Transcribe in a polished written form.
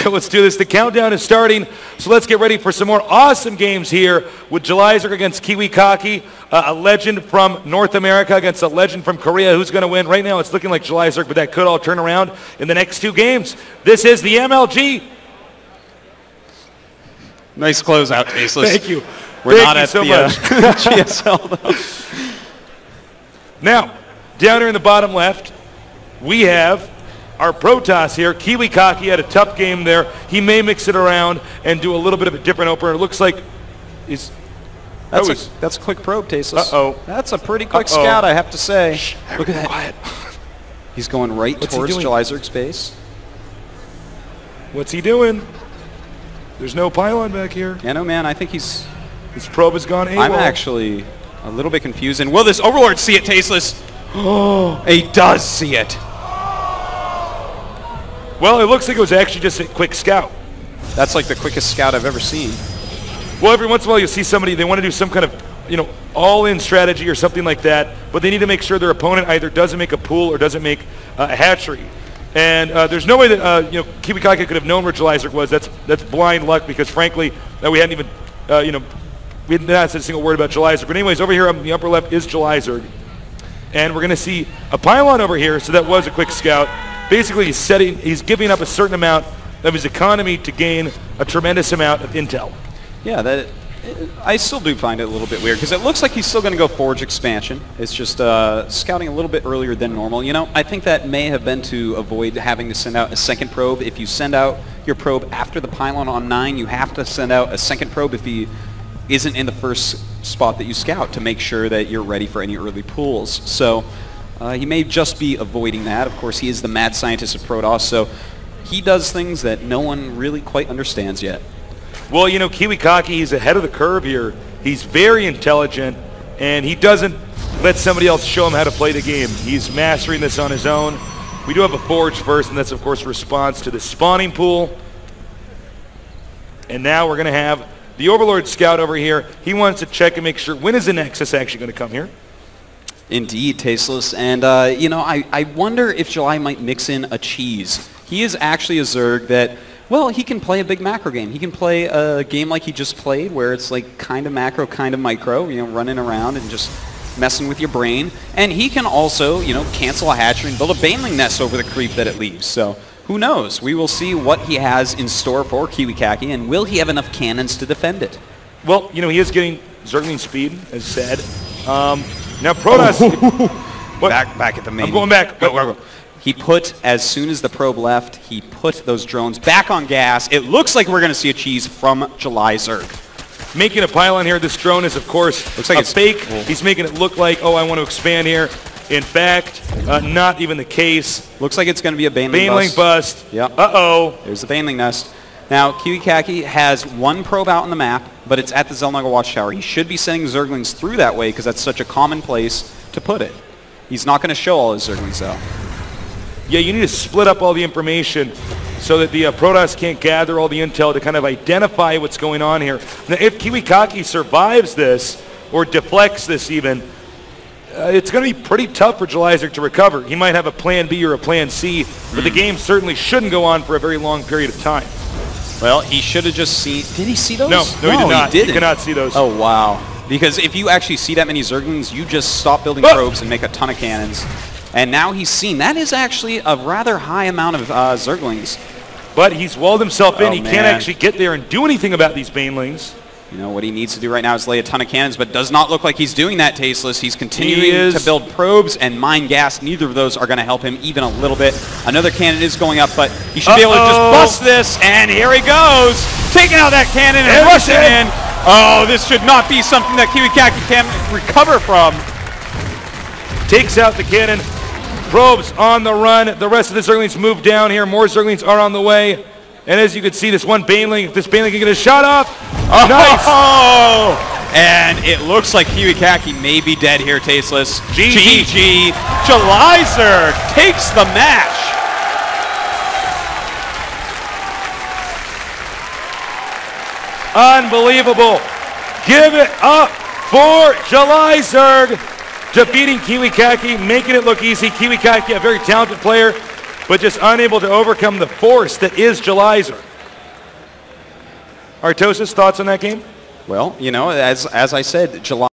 So let's do this. The countdown is starting. So let's get ready for some more awesome games here with JulyZerg against Kiwikaki, a legend from North America against a legend from Korea. Who's going to win? Right now it's looking like JulyZerg, but that could all turn around in the next 2 games. This is the MLG. Nice closeout, Tasteless. Thank you. We're not at so the much. GSL, though. Now, down here in the bottom left, we have our Protoss here. Kiwikaki had a tough game there. He may mix it around and do a little bit of a different opener. It looks like he's... That's a quick probe, Tasteless. Uh-oh. That's a pretty quick scout, I have to say. Shh, look at that. Quiet. He's going right towards JulyZerg's base. What's he doing? There's no pylon back here. Yeah, no, man, I think he's... His probe has gone AWOL. I'm actually a little bit confused. And will this Overlord see it, Tasteless? Oh, he does see it. Well, it looks like it was actually just a quick scout. That's like the quickest scout I've ever seen. Well, every once in a while you see somebody, they want to do some kind of, all-in strategy or something like that, but they need to make sure their opponent either doesn't make a pool or doesn't make a hatchery. And there's no way that, Kiwikaki could have known where JulyZerg was. That's blind luck because, frankly, we hadn't even, we hadn't said a single word about JulyZerg. But anyways, over here on the upper left is JulyZerg. And we're going to see a pylon over here, so that was a quick scout. Basically, he's giving up a certain amount of his economy to gain a tremendous amount of intel. Yeah, I still do find it a little bit weird because it looks like he's still going to go Forge expansion. It's just scouting a little bit earlier than normal. I think that may have been to avoid having to send out a second probe. If you send out your probe after the pylon on 9, you have to send out a second probe if he isn't in the first spot that you scout to make sure that you're ready for any early pools. So he may just be avoiding that. Of course, he is the mad scientist of Protoss, so he does things that no one really quite understands yet. Well, Kiwikaki, he's ahead of the curve here. He's very intelligent, and he doesn't let somebody else show him how to play the game. He's mastering this on his own. We do have a Forge first, and that's, of course, a response to the spawning pool. And now we're going to have the Overlord Scout over here. He wants to check and make sure, when is the Nexus actually going to come here? Indeed, Tasteless. And, I wonder if July might mix in a cheese. He is actually a Zerg that... Well, he can play a big macro game. He can play a game like he just played, where it's like kind of macro, kind of micro, running around and just messing with your brain. And he can also, cancel a hatchery and build a baneling nest over the creep that it leaves. So who knows? We will see what he has in store for Kiwikaki, and will he have enough cannons to defend it? Well, he is getting Zergling speed, as said. Now Protoss... Back at the main. I'm going back. Go. He put, as soon as the probe left, he put those drones back on gas. It looks like we're going to see a cheese from JulyZerg. Making a pylon here. This drone is, of course, looks like it's fake. Cool. He's making it look like, I want to expand here. In fact, not even the case. Looks like it's going to be a baneling bust. Yep. Uh-oh. There's the baneling nest. Now, Kiwikaki has one probe out on the map, but it's at the Zelnaga Watchtower. He should be sending Zerglings through that way because that's such a common place to put it. He's not going to show all his Zerglings, though. Yeah, you need to split up all the information so that the Protoss can't gather all the intel to kind of identify what's going on here. Now, if Kiwikaki survives this, or deflects this even, it's going to be pretty tough for JulyZerg to recover. He might have a plan B or a plan C, but the game certainly shouldn't go on for a very long period of time. Well, he should have just seen... Did he see those? No, he did not. He cannot see those. Oh, wow. Because if you actually see that many Zerglings, you just stop building probes and make a ton of cannons. And now he's seen. That is actually a rather high amount of Zerglings. But he's walled himself in. He can't actually get there and do anything about these banelings. What he needs to do right now is lay a ton of cannons, but does not look like he's doing that, Tasteless. He's continuing to build probes and mine gas. Neither of those are going to help him even a little bit. Another cannon is going up, but he should be able to just bust this, and here he goes! Taking out that cannon and rushing in. Oh, this should not be something that Kiwikaki can recover from. Takes out the cannon. Probes on the run. The rest of the Zerglings move down here. More Zerglings are on the way. And as you can see, this baneling can get a shot off. Oh, nice. And it looks like Kiwikaki may be dead here, Tasteless. GG. JulyZerg takes the match. Unbelievable. Give it up for JulyZerg. Defeating Kiwikaki, making it look easy. Kiwikaki, a very talented player, but just unable to overcome the force that is JulyZerg. Artosis, thoughts on that game? Well, you know, as I said, July